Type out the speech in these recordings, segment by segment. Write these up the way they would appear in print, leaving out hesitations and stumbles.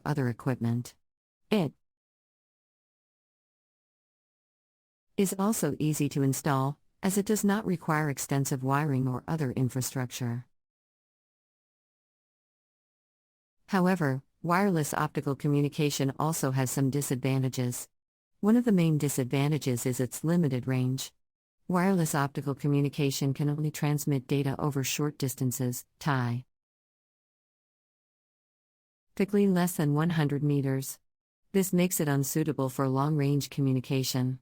other equipment. It is also easy to install, as it does not require extensive wiring or other infrastructure. However, wireless optical communication also has some disadvantages. One of the main disadvantages is its limited range. Wireless optical communication can only transmit data over short distances, typically less than 100 meters. This makes it unsuitable for long-range communication.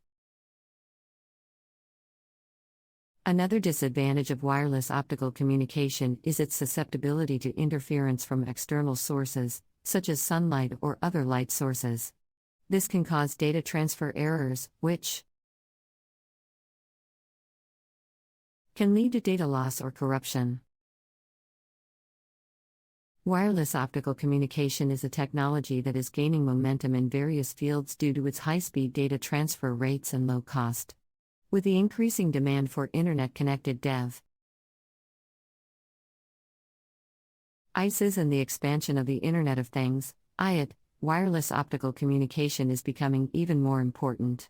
Another disadvantage of wireless optical communication is its susceptibility to interference from external sources, such as sunlight or other light sources. This can cause data transfer errors, which can lead to data loss or corruption. Wireless optical communication is a technology that is gaining momentum in various fields due to its high-speed data transfer rates and low cost. With the increasing demand for internet-connected devices and the expansion of the Internet of Things, IoT, wireless optical communication is becoming even more important.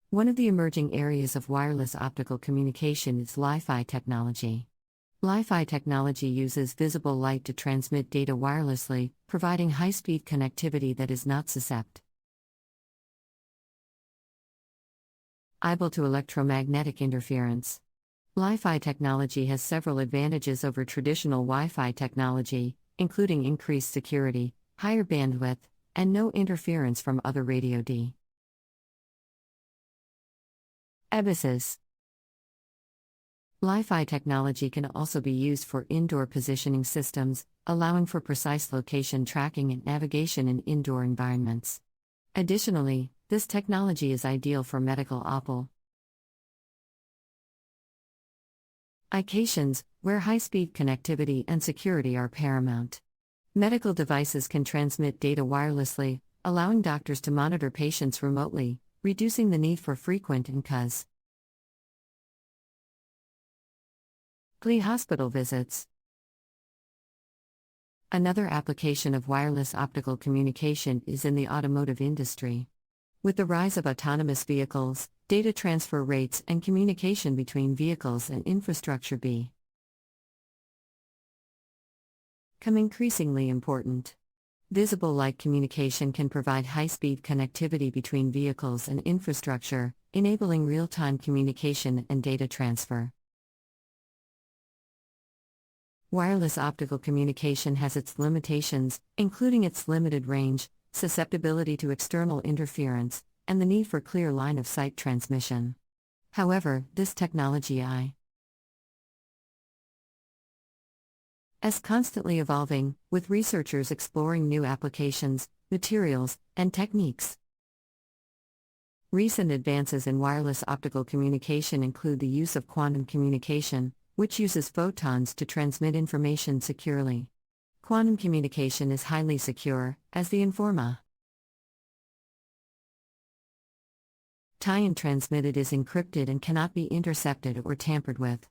One of the emerging areas of wireless optical communication is Li-Fi technology. Li-Fi technology uses visible light to transmit data wirelessly, providing high-speed connectivity that is not susceptible to electromagnetic interference. Li-Fi technology has several advantages over traditional Wi-Fi technology, including increased security, higher bandwidth, and no interference from other radio devices. Li-Fi technology can also be used for indoor positioning systems, allowing for precise location tracking and navigation in indoor environments. Additionally, this technology is ideal for medical applications, where high-speed connectivity and security are paramount. Medical devices can transmit data wirelessly, allowing doctors to monitor patients remotely, reducing the need for frequent and costly hospital visits. Another application of wireless optical communication is in the automotive industry. With the rise of autonomous vehicles, data transfer rates and communication between vehicles and infrastructure become increasingly important. Visible light communication can provide high-speed connectivity between vehicles and infrastructure, enabling real-time communication and data transfer. Wireless optical communication has its limitations, including its limited range, susceptibility to external interference, and the need for clear line-of-sight transmission. However, this technology is constantly evolving, with researchers exploring new applications, materials, and techniques. Recent advances in wireless optical communication include the use of quantum communication, which uses photons to transmit information securely. Quantum communication is highly secure, as the information transmitted is encrypted and cannot be intercepted or tampered with.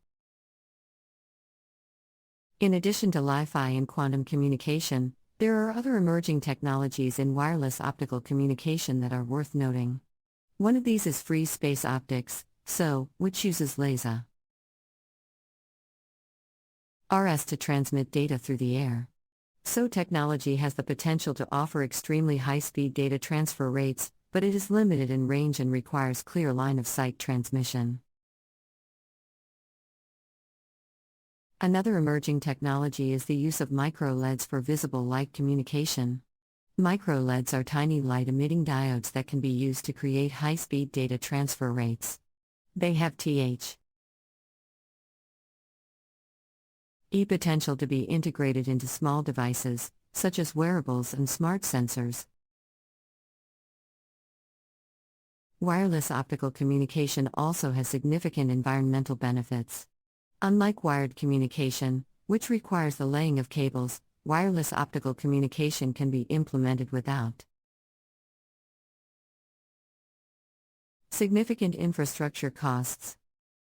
In addition to Li-Fi and quantum communication, there are other emerging technologies in wireless optical communication that are worth noting. One of these is free space optics, which uses laser RS to transmit data through the air. Technology has the potential to offer extremely high-speed data transfer rates, but it is limited in range and requires clear line-of-sight transmission. Another emerging technology is the use of micro-LEDs for visible light communication. Micro-LEDs are tiny light-emitting diodes that can be used to create high-speed data transfer rates. They have potential to be integrated into small devices, such as wearables and smart sensors. Wireless optical communication also has significant environmental benefits. Unlike wired communication, which requires the laying of cables, wireless optical communication can be implemented without significant infrastructure costs.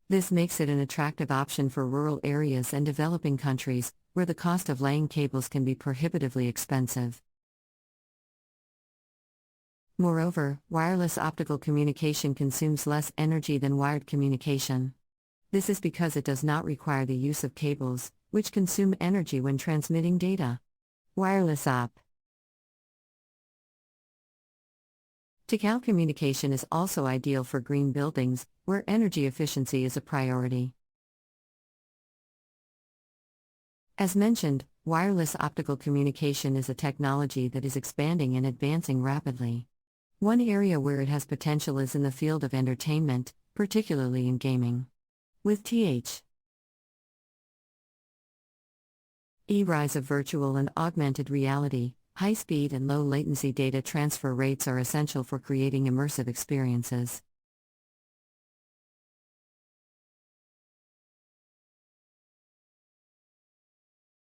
This makes it an attractive option for rural areas and developing countries, where the cost of laying cables can be prohibitively expensive. Moreover, wireless optical communication consumes less energy than wired communication. This is because it does not require the use of cables, which consume energy when transmitting data. Wireless optical communication is also ideal for green buildings, where energy efficiency is a priority. As mentioned, wireless optical communication is a technology that is expanding and advancing rapidly. One area where it has potential is in the field of entertainment, particularly in gaming. With rise of virtual and augmented reality, high-speed and low-latency data transfer rates are essential for creating immersive experiences.